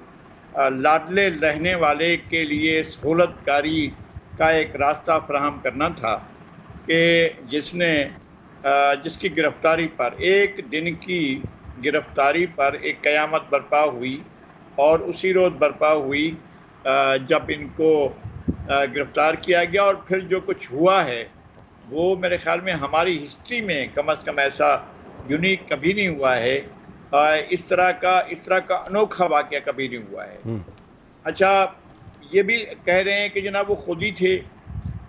लाडले रहने वाले के लिए सहूलतकारी का एक रास्ता फराहम करना था, कि जिसकी गिरफ्तारी पर, एक दिन की गिरफ्तारी पर एक क़यामत बर्पा हुई। और उसी रोज़ बर्पा हुई जब इनको गिरफ़्तार किया गया। और फिर जो कुछ हुआ है वो मेरे ख़्याल में हमारी हिस्ट्री में कम से कम ऐसा यूनिक कभी नहीं हुआ है। इस तरह का अनोखा वाक़या कभी नहीं हुआ है। अच्छा, ये भी कह रहे हैं कि जनाब वो खुद ही थे।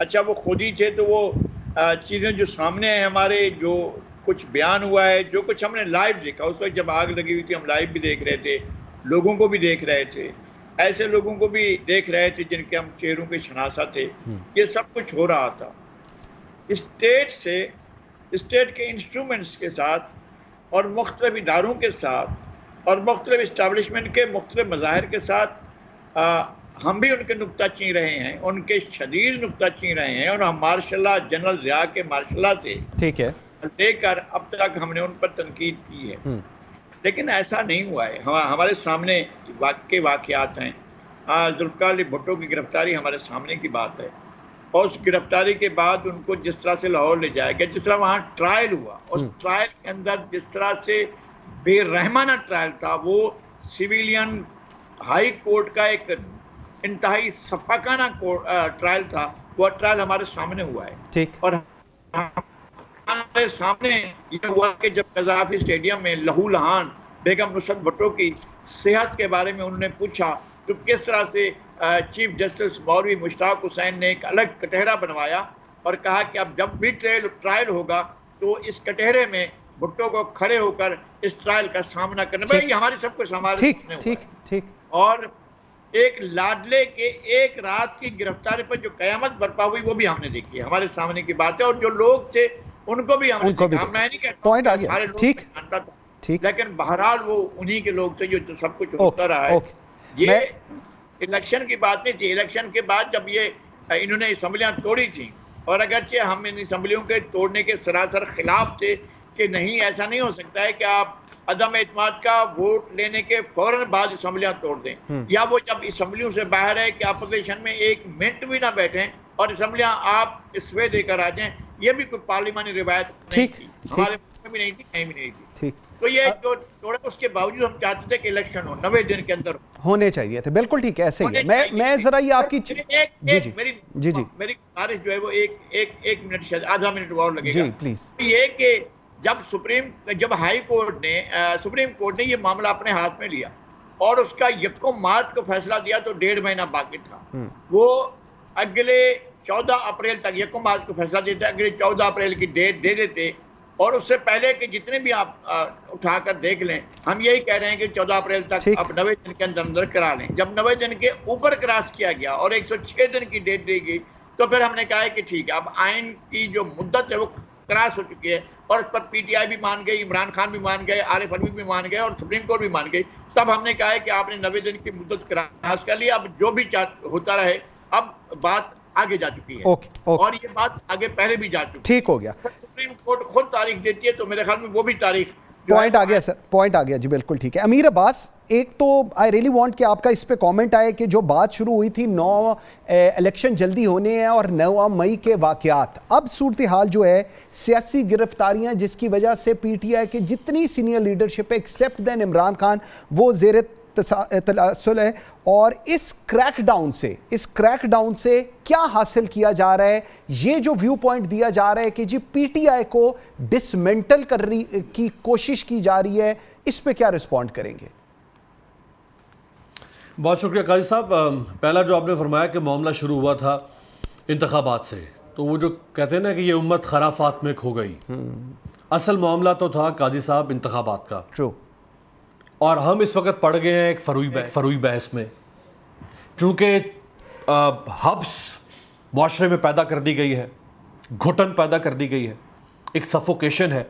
अच्छा, वो खुद ही थे तो वो चीज़ें जो सामने हैं हमारे, जो कुछ बयान हुआ है, जो कुछ हमने लाइव देखा, उस वक्त जब आग लगी हुई थी हम लाइव भी देख रहे थे, लोगों को भी देख रहे थे, ऐसे लोगों को भी देख रहे थे जिनके हम चेहरों के शनासा थे। ये सब कुछ हो रहा था स्टेट के इंस्ट्रूमेंट्स के साथ और मुख्तलिफ इदारों के साथ और मुख्तलिफ इस्टेब्लिशमेंट के मुख्तलिफ मज़ाहिर के साथ। हम भी उनके नुक्ताचीन रहे हैं, उनके शदीद नुक्ताचीन रहे हैं, और हम मार्शल जनरल ज़िया के मार्शल से ठीक है लेकर अब तक हमने उन पर तनकीद की है। लेकिन ऐसा नहीं हुआ है। हमारे सामने वाक़यात हैं। जुल्फ़िकार अली भुट्टो की गिरफ्तारी हमारे सामने की बात है, और उस गिरफ्तारी के बाद उनको जिस तरह से लाहौर ले जाया गया, जिस तरह वहाँ ट्रायल हुआ, उस ट्रायल के अंदर जिस तरह से बेरहमाना ट्रायल था, वो सिविलियन हाई कोर्ट का एक इंतहाई सफाकाना ट्रायल था। वो ट्रायल हमारे सामने हुआ है। ठीक। और हमारे सामने ये हुआ कि जब कज़ाफ़ी स्टेडियम में लहू लहान बेगम नुसरत भुट्टो की सेहत के बारे में उन्होंने पूछा, तो किस तरह से चीफ जस्टिस मौलवी मुश्ताक हुसैन ने एक अलग कटहरा बनवाया और कहा कि अब जब भी ट्रायल होगा तो इस कटहरे में भुट्टो को खड़े होकर इस ट्रायल का सामना करना। भाई ये हमारे सबको ठीक। और एक लाडले के एक रात की गिरफ्तारी पर जो कयामत बर्पा हुई वो भी हमने देखी, हमारे सामने की बात है। और जो लोग थे उनको भी हमने देखा। मैं नहीं कहता पॉइंट आ गया, सारे लोग ठीक जानता था, ठीक, लेकिन बहरहाल वो उन्हीं के लोग थे जो सब कुछ होता रहा है। ये इलेक्शन की बात नहीं थी। इलेक्शन के बाद जब ये इन्होंने असेंबलियां तोड़ी थी, और अगरचे हम इन असेंबलियों के तोड़ने के सरासर खिलाफ थे कि नहीं, ऐसा नहीं हो सकता है कि आप अदम एतमाद का वोट लेने के फौरन बाद असेंबलियां तोड़ दें, या वो जब असेंबलियों से बाहर है कि अपोजिशन में एक मिनट भी ना बैठें और असेंबलियां आप इस्वे देकर आ जाएं। ये भी कोई पार्लिमानी रिवायत नहीं थी, हमारे में भी नहीं थी, कहीं भी नहीं थी। ठीक। तो ये जो तोड़ा, उसके बावजूद हम चाहते थे कि इलेक्शन हो 90 दिन के अंदर होने चाहिए थे। बिल्कुल ठीक है, ऐसे ही है। मैं जरा ये आपकी मेरी गुजारिश जो है वो एक मिनट शायद आधा मिनट और लगेगा जी प्लीज। ये कि जब हाई कोर्ट ने सुप्रीम कोर्ट ने ये मामला अपने हाथ में लिया और उसका 1 मार्च को फैसला दिया तो 1.5 महीना बाकी था। वो अगले 14 अप्रैल तक 1 मार्च को फैसला देते, अगले 14 अप्रैल की डेट दे देते, और उससे पहले कि जितने भी आप उठाकर देख लें, हम यही कह रहे हैं कि 14 अप्रैल तक आप 90 दिन के अंदर करा लें। जब 90 दिन के ऊपर क्रॉस किया गया और 106 दिन की डेट दी गई, तो फिर हमने कहा है कि ठीक है, अब आइन की जो मुद्दत है वो क्रॉस हो चुकी है, और उस पर पीटीआई भी मान गई, इमरान खान भी मान गए, आरिफ अलवी भी मान गए और सुप्रीम कोर्ट भी मान गई। तब हमने कहा है कि आपने 90 दिन की मुद्दत क्रॉस कर ली, अब जो भी होता रहे। अब बात आगे जा चुकी है। ओके। और ये बात आगे पहले भी जा चुकी है। ठीक हो गया। सुप्रीम कोर्ट खुद तारीख देती है, तो मेरे ख्याल में वो भी तारीख पॉइंट आ गया सर, पॉइंट आ गया जी, बिल्कुल ठीक है। अमीर अब्बास, एक तो आई रियली वांट कि आपका इस पे कमेंट आए कि जो बात शुरू हुई थी 9 इलेक्शन जल्दी होने हैं और 9 मई के वाकयात, अब सूरत हाल जो है सियासी गिरफ्तारियां जिसकी वजह से पीटीआई के जितनी सीनियर लीडरशिप है एक्सेप्ट देन इमरान खान वो ज़ेर तसल्सल है, और इस क्रैकडाउन से क्या हासिल किया जा रहा है? ये जो व्यू पॉइंट दिया जा रहा है कि जी पीटीआई को डिसमेंटल करने की कोशिश की जा रही है, इस पे क्या रिस्पॉन्ड करेंगे? बहुत शुक्रिया काजी साहब। पहला जो आपने फरमाया कि मामला शुरू हुआ था इंतखाबात से, तो वो जो कहते हैं ना कि ये उम्मत खराफात में खो गई, असल मामला तो था काजी साहब इंतखाबात का। ट्रू। और हम इस वक्त पड़ गए हैं एक फरूई बहस में, चूँकि हब्स माशरे में पैदा कर दी गई है, घुटन पैदा कर दी गई है, एक सफोकेशन है,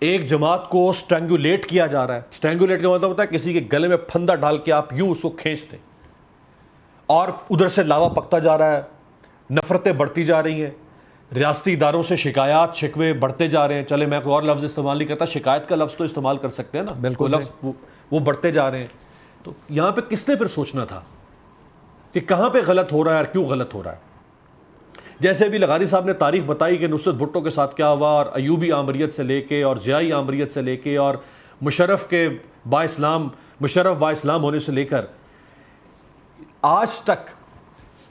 एक जमात को स्ट्रैंगुलेट किया जा रहा है। स्ट्रैंगुलेट का मतलब होता है किसी के गले में फंदा डाल के आप यूँ उसको खींचते, और उधर से लावा पकता जा रहा है, नफ़रतें बढ़ती जा रही हैं, रियासती इदारों से शिकायत शिकवे बढ़ते जा रहे हैं। चले मैं कोई और लफ्ज़ इस्तेमाल नहीं करता, शिकायत का लफ्ज़ तो इस्तेमाल कर सकते हैं ना, बिल्कुल लफ्ज़ वो बढ़ते जा रहे हैं। तो यहाँ पे किसने फिर सोचना था कि कहाँ पे गलत हो रहा है और क्यों गलत हो रहा है? जैसे अभी लगारी साहब ने तारीख बताई कि नुसरत भुट्टो के साथ क्या हुआ, और अयूबी आमरीत से लेके और ज़ियाई आमरीत से लेके और मुशर्रफ के बाइस्लाम होने से लेकर आज तक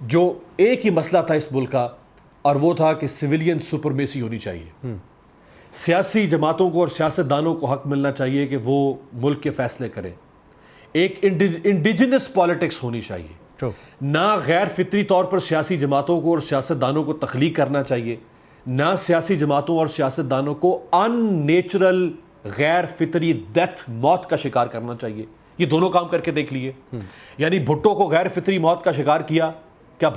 जो एक ही मसला था इस मुल्क का, और वो था कि सिविलियन सुपरमेसी होनी चाहिए। सियासी जमातों को और सियासतदानों को हक मिलना चाहिए कि वो मुल्क के फैसले करें। एक इंडिजिनस पॉलिटिक्स होनी चाहिए, ना गैर फितरी तौर पर सियासी जमातों को और सियासतदानों को तख्लीक करना चाहिए, ना सियासी जमातों और सियासतदानों को अननेचुरल गैर फितरी डेथ मौत का शिकार करना चाहिए। ये दोनों काम करके देख लिए। यानी भुट्टो को गैर फितरी मौत का शिकार किया, क्या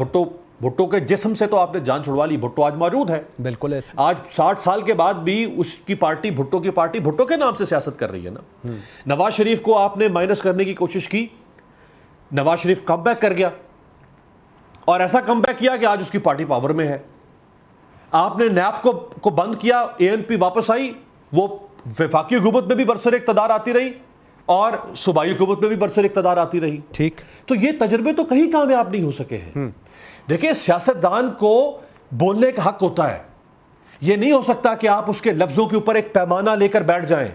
भुट्टो के जिस्म से तो आपने जान छुड़वा ली। भुट्टो आज मौजूद है, बिल्कुल ऐसे। आज 60 साल के बाद भी उसकी पार्टी भुट्टो की पार्टी भुट्टो के नाम से सियासत कर रही है ना। नवाज शरीफ को आपने माइनस करने की कोशिश की, नवाज शरीफ कम बैक कर गया, और ऐसा कम बैक किया कि आज उसकी पार्टी पावर में है। आपने नैप को बंद किया, एएनपी वापस आई, वो वफाकी हुकूमत में भी बरसर इक़्तिदार आती रही और सूबाई हुकूमत में भी बरसर इक़्तिदार आती रही। ठीक। तो ये तजर्बे तो कहीं कामयाब नहीं हो सके हैं। देखिए, सियासतदान को बोलने का हक होता है। यह नहीं हो सकता कि आप उसके लफ्ज़ों के ऊपर एक पैमाना लेकर बैठ जाएं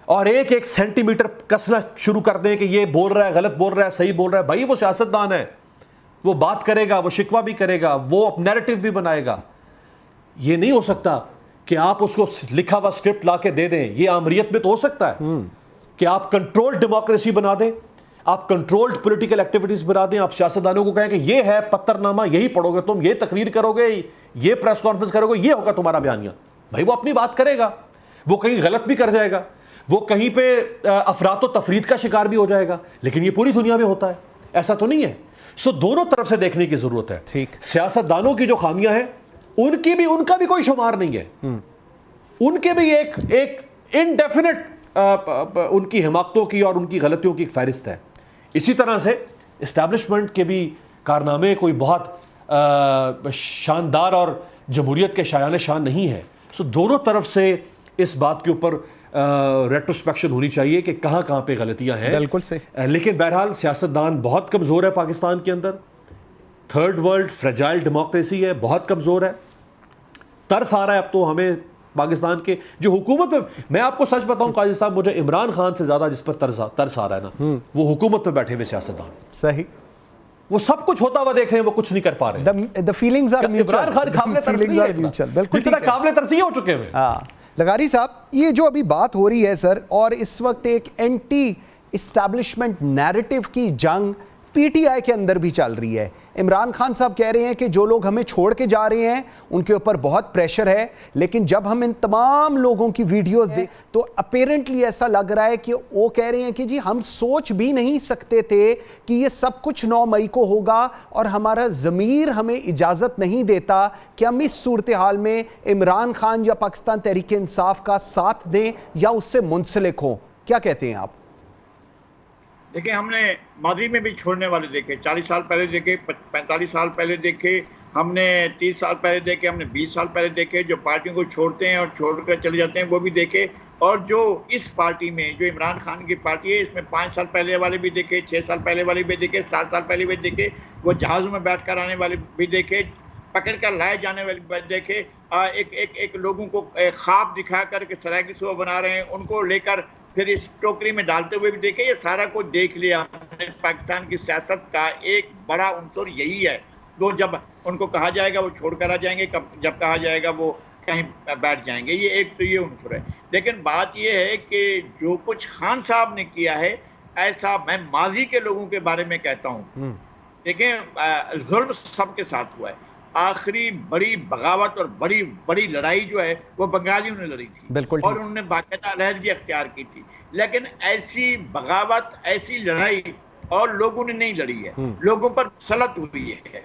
और एक एक सेंटीमीटर कसना शुरू कर दें कि ये बोल रहा है, गलत बोल रहा है, सही बोल रहा है। भाई वो सियासतदान है, वो बात करेगा, वो शिकवा भी करेगा, वो नैरेटिव भी बनाएगा। ये नहीं हो सकता कि आप उसको लिखा हुआ स्क्रिप्ट ला के दे दें। ये आमरीत में तो हो सकता है कि आप कंट्रोल्ड डेमोक्रेसी बना दें, आप कंट्रोल्ड पॉलिटिकल एक्टिविटीज बना दें, आप सियासतदानों को कहें कि ये है पत्थरनामा, यही पढ़ोगे तुम, ये तकरीर करोगे, ये प्रेस कॉन्फ्रेंस करोगे, ये होगा तुम्हारा बयानिया। भाई वो अपनी बात करेगा, वो कहीं गलत भी कर जाएगा, वो कहीं पे अफरात व तफरीद का शिकार भी हो जाएगा, लेकिन ये पूरी दुनिया में होता है, ऐसा तो नहीं है। सो दोनों तरफ से देखने की जरूरत है। ठीक। सियासतदानों की जो खामियां हैं उनका भी कोई शुमार नहीं है, उनके भी एक इनडेफिनेट उनकी हिमाकतों की और उनकी गलतियों की फहरिस्त है। इसी तरह से इस्टेब्लिशमेंट के भी कारनामे कोई बहुत शानदार और जमहूरियत के शायान शान नहीं है। सो दोनों तरफ से इस बात के ऊपर रेट्रोस्पेक्शन होनी चाहिए कि कहाँ कहाँ पे गलतियाँ हैं। बिल्कुल सही। लेकिन बहरहाल सियासतदान बहुत कमज़ोर है पाकिस्तान के अंदर, थर्ड वर्ल्ड फ्रेजाइल डेमोक्रेसी है, बहुत कमज़ोर है। तरस आ रहा है अब तो हमें पाकिस्तान के जो हुकूमत में, मैं आपको सच बताऊं काजी साहब, मुझे इमरान खान से ज़्यादा जिस पर तरस आ रहा है ना, वो हुकूमत में बैठे हुए सियासतदान। सही। वो सब कुछ होता हुआ देख रहे हैं, वो कुछ नहीं कर पा रहे। The feelings are mutual. Imran Khan काबिले तरस नहीं है, बिल्कुल जितना काबिले तरस हो चुके हैं। हाँ लगारी साहब, ये जो अभी बात हो रही है सर, और इस वक्त एक एंटी इस्टेब्लिशमेंट नैरेटिव की जंग पीटीआई के अंदर भी चल रही है। इमरान खान साहब कह रहे हैं कि जो लोग हमें छोड़ के जा रहे हैं उनके ऊपर बहुत प्रेशर है, लेकिन जब हम इन तमाम लोगों की वीडियोस देख तो अपेरेंटली ऐसा लग रहा है कि वो कह रहे हैं कि जी हम सोच भी नहीं सकते थे कि ये सब कुछ 9 मई को होगा, और हमारा ज़मीर हमें इजाज़त नहीं देता कि हम इस सूरत हाल में इमरान खान या पाकिस्तान तहरीक इंसाफ का साथ दें या उससे मुंसलिक हों। क्या कहते हैं आप? देखिए, हमने माजी में भी छोड़ने वाले देखे, 40 साल पहले देखे, 45 साल पहले देखे, हमने 30 साल पहले देखे, हमने 20 साल पहले देखे, जो पार्टियों को छोड़ते हैं और छोड़कर चले जाते हैं वो भी देखे। और जो इस पार्टी में, जो इमरान खान की पार्टी है, इसमें 5 साल पहले वाले भी देखे, 6 साल पहले वाले भी देखे, 7 साल पहले भी देखे, वो जहाज़ों में बैठ कर आने वाले भी देखे, पकड़ कर लाए जाने वाले भी देखे, एक लोगों को ख्वाब दिखा कर के सराय की सुबह बना रहे हैं, उनको लेकर फिर इस टोकरी में डालते हुए भी देखे। ये सारा कुछ देख लिया हमने। पाकिस्तान की सियासत का एक बड़ा उनसर यही है, वो जब उनको कहा जाएगा वो छोड़ कर आ जाएंगे, जब कहा जाएगा वो कहीं बैठ जाएंगे। ये एक तो ये उनसर है। लेकिन बात ये है कि जो कुछ खान साहब ने किया है, ऐसा मैं माजी के लोगों के बारे में कहता हूँ। देखें, जुल्म सबके साथ हुआ है। आखिरी बड़ी बगावत और बड़ी बड़ी लड़ाई जो है वो बंगालियों ने लड़ी थी, बिल्कुल, और उन्होंने बाकायदा अलहदगी अख्तियार की थी। लेकिन ऐसी बगावत, ऐसी लड़ाई और लोगों ने नहीं लड़ी है, लोगों पर सलत हुई है।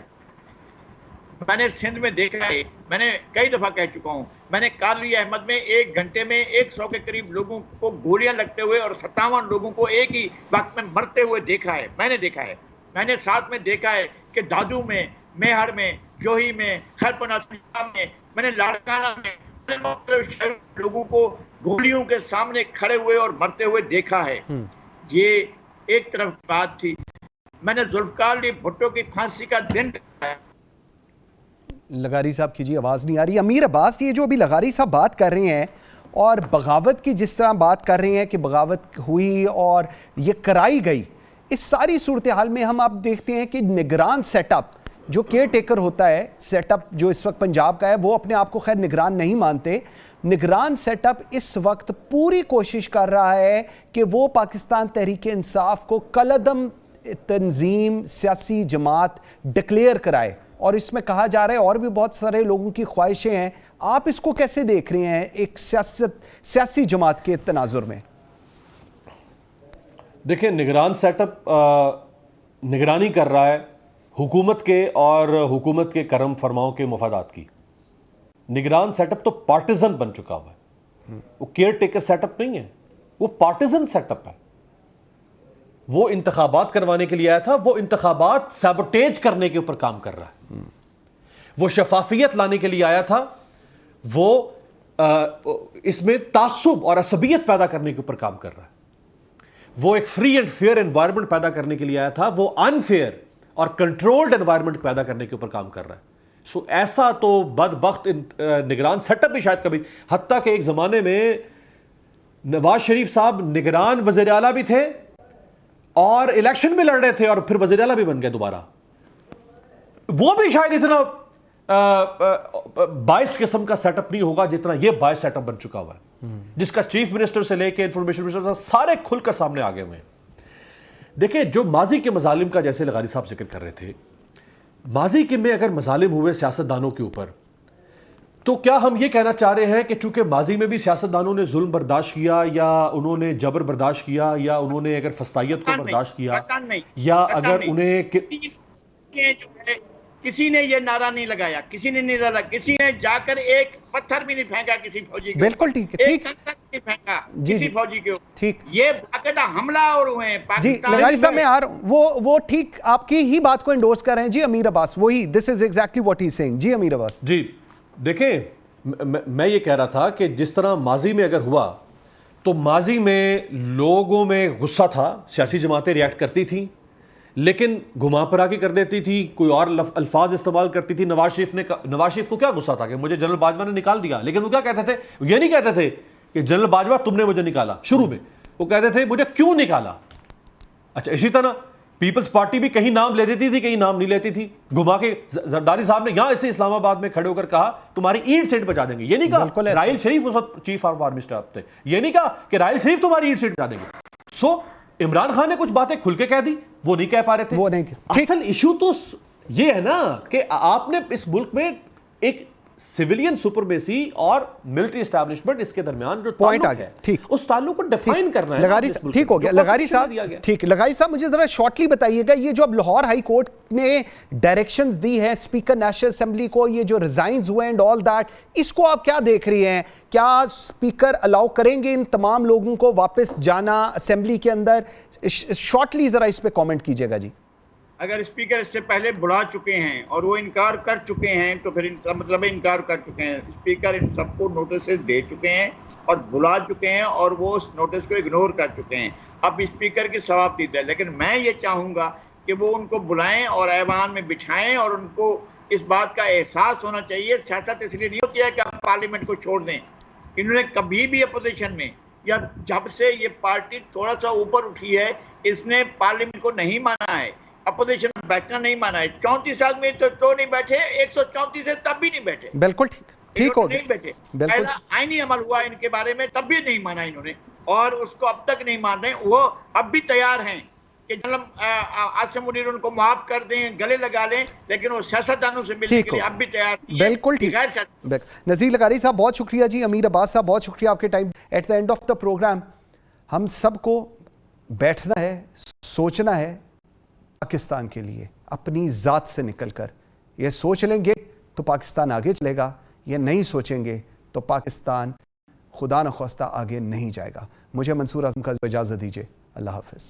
मैंने सिंध में देखा है, मैंने कई दफा कह चुका हूँ, मैंने कादरी अहमद में 1 घंटे में 100 के करीब लोगों को गोलियां लगते हुए और 57 लोगों को एक ही वक्त में मरते हुए देखा है। मैंने देखा है। मैंने साथ में देखा है कि दादू में, मेहर में, जोही में, खैरपना में, मैंने लाड़काना में लोगों को गोलियों के सामने खड़े हुए और मरते हुए देखा है। ये एक तरफ बात थी। मैंने जुल्फकार अली भुट्टो की फांसी का दिन देखा है। लगारी साहब की जी आवाज़ नहीं आ रही। अमीर अब्बास, ये जो अभी लगारी साहब बात कर रहे हैं और बगावत की जिस तरह बात कर रहे हैं कि बगावत हुई और ये कराई गई, इस सारी सूरत हाल में हम आप देखते हैं कि निगरान सेटअप जो केयर टेकर होता है, सेटअप जो इस वक्त पंजाब का है, वो अपने आप को खैर निगरान नहीं मानते। निगरान सेटअप इस वक्त पूरी कोशिश कर रहा है कि वो पाकिस्तान तहरीक इंसाफ को कलअदम तंजीम, सियासी जमात डिक्लेयर कराए, और इसमें कहा जा रहा है और भी बहुत सारे लोगों की ख्वाहिशें हैं। आप इसको कैसे देख रहे हैं एक सियासी जमात के तनाजुर में? देखिए, निगरान सेटअप निगरानी कर रहा है हुकूमत के और हुकूमत के करम फरमाओं के मफादात की। निगरान सेटअप तो पार्टिजन बन चुका हुआ है, वो केयर टेकर सेटअप नहीं है, वो पार्टिजन सेटअप है। वो इंतखाबात करवाने के लिए आया था, वो इंतखाबात सैबोटेज करने के ऊपर काम कर रहा है। वो शफाफियत लाने के लिए आया था, वो इसमें तासुब और असबियत पैदा करने के ऊपर काम कर रहा है। वो एक फ्री एंड फेयर एनवायरनमेंट पैदा करने के लिए आया था, वो अनफेयर और कंट्रोल्ड एनवायरनमेंट पैदा करने के ऊपर काम कर रहा है। सो ऐसा तो बदबख्त निगरान सेटअप भी शायद कभी, हत्ता के एक ज़माने में नवाज शरीफ साहब निगरान वज़ीर आला भी थे और इलेक्शन में लड़ रहे थे और फिर वज़ीर आला भी बन गए दोबारा। वो भी शायद इतना बाइस किस्म का सेटअप नहीं होगा जितना ये बाइस सेटअप बन चुका हुआ है। जिसका चीफ मिनिस्टर से लेके इंफॉर्मेशन मिनिस्टर सारे खुलकर सामने आ गए हुए हैं। देखिए, जो माजी के मजालिम का जैसे लगारी साहब जिक्र कर रहे थे, माजी के में अगर मजालिम हुए सियासतदानों के ऊपर, तो क्या हम ये कहना चाह रहे हैं कि चूंकि माजी में भी सियासतदानों ने जुल्म बर्दाश्त किया, या उन्होंने जबर बर्दाश्त किया, या उन्होंने अगर फस्तायत को बर्दाश्त किया, या अगर उन्हें किसी ने ये नारा नहीं लगाया, किसी ने नहीं लगाया, किसी ने जाकर एक पत्थर भी नहीं फेंका किसी फौजी के, बिल्कुल ठीक है, एक कंकर नहीं फेंका किसी फौजी के ऊपर। ठीक, ये बाकायदा हमला और हुए हैं जी लगारी साहब, मैं आ रहा हूं, वो ठीक आपकी ही बात को एंडोर्स कर रहे हैं जी अमीर अब्बास, वही this is exactly what he is saying. जी अमीर अब्बास जी, देखें, मैं ये कह रहा था कि जिस तरह माजी में अगर हुआ, तो माजी में लोगों में गुस्सा था, सियासी जमातें रिएक्ट करती थी, लेकिन घुमा फिरा के कर देती थी, कोई और अल्फाज इस्तेमाल करती थी। नवाज शरीफ को क्या गुस्सा था कि मुझे जनरल बाजवा ने निकाल दिया, लेकिन वो क्या कहते थे, ये नहीं कहते थे कि जनरल बाजवा तुमने मुझे निकाला, शुरू में वो कहते थे मुझे क्यों निकाला। अच्छा, इसी तरह पीपल्स पार्टी भी कहीं नाम ले देती थी, कहीं नाम नहीं लेती थी, घुमा के। जरदारी साहब ने यहां ऐसे इस्लामाबाद में खड़े होकर कहा तुम्हारी ईंट सेट बचा देंगे, ये नहीं कहा राहिल शरीफ उस वक्त चीफ ऑफ आर्मी स्टाफ थे, ये नहीं कहा कि राहिल शरीफ तुम्हारी ईंट सेट बचा देंगे। सो इमरान खान ने कुछ बातें खुल के कह दी, वो नहीं कह पा रहे थे, वो नहीं थी। असल इशू तो ये है ना कि आपने इस मुल्क में एक सिविलियन सुपरमेसी और मिलिट्री एस्टैब्लिशमेंट, इसके दरमियान जो पॉइंट आ ताल्लुक गया, है, ठीक, उस ताल्लुक को डिफाइन करना है। लगारी साहब ठीक हो गया, लगारी साहब ठीक, लगारी साहब मुझे जरा शॉर्टली बताइएगा, ये जो अब लाहौर हाई कोर्ट ने डायरेक्शंस दी है स्पीकर नेशनल असेंबली को, ये जो रिजाइन्स हुए एंड ऑल दैट, इसको आप क्या देख रही हैं? क्या स्पीकर अलाउ करेंगे इन तमाम लोगों को वापस जाना असेंबली के अंदर? शॉर्टली जरा इस पे कमेंट कीजिएगा जी। अगर स्पीकर इससे पहले बुला चुके हैं और वो इनकार कर चुके हैं, तो फिर इनका मतलब है इनकार कर चुके हैं। स्पीकर इन सबको नोटिस दे चुके हैं और बुला चुके हैं, और वो उस नोटिस को इग्नोर कर चुके हैं। अब स्पीकर की सवाबदीद है, लेकिन मैं ये चाहूँगा कि वो उनको बुलाएं और ऐवान में बिछाएं, और उनको इस बात का एहसास होना चाहिए। सियासत इसलिए नहीं होती है कि आप पार्लियामेंट को छोड़ दें। इन्होंने कभी भी अपोजिशन में, या जब से ये पार्टी थोड़ा सा ऊपर उठी है, इसने पार्लियामेंट को नहीं माना है, अपोजिशन में बैठना नहीं माना है। 34 साल में तो नहीं बैठे, 134 से तब भी नहीं बैठे। बिल्कुल ठीक हो गया, नहीं बैठे। पहला आईनी अमल हुआ इनके बारे में, तब भी नहीं माना इन्होंने, और उसको अब तक नहीं मान रहे। वो अब भी तैयार हैं कि जनरल आसिम मुनीर उनको माफ कर दें, गले लगा लें, लेकिन वो सियासतदानों से मिलने के लिए अब भी तैयार नहीं है। बिल्कुल ठीक। नज़ीर लगारी साहब बहुत शुक्रिया जी, अमीर अब्बास साहब बहुत शुक्रिया आपके time. At the end of the programme हम सबको बैठना है, सोचना है पाकिस्तान के लिए, अपनी ज़ात से निकलकर। ये सोच लेंगे तो पाकिस्तान आगे चलेगा, ये नहीं सोचेंगे तो पाकिस्तान खुदा न ख्वास्ता आगे नहीं जाएगा। मुझे मंसूर आजम का इजाज़त दीजिए, अल्लाह हाफ़िज़।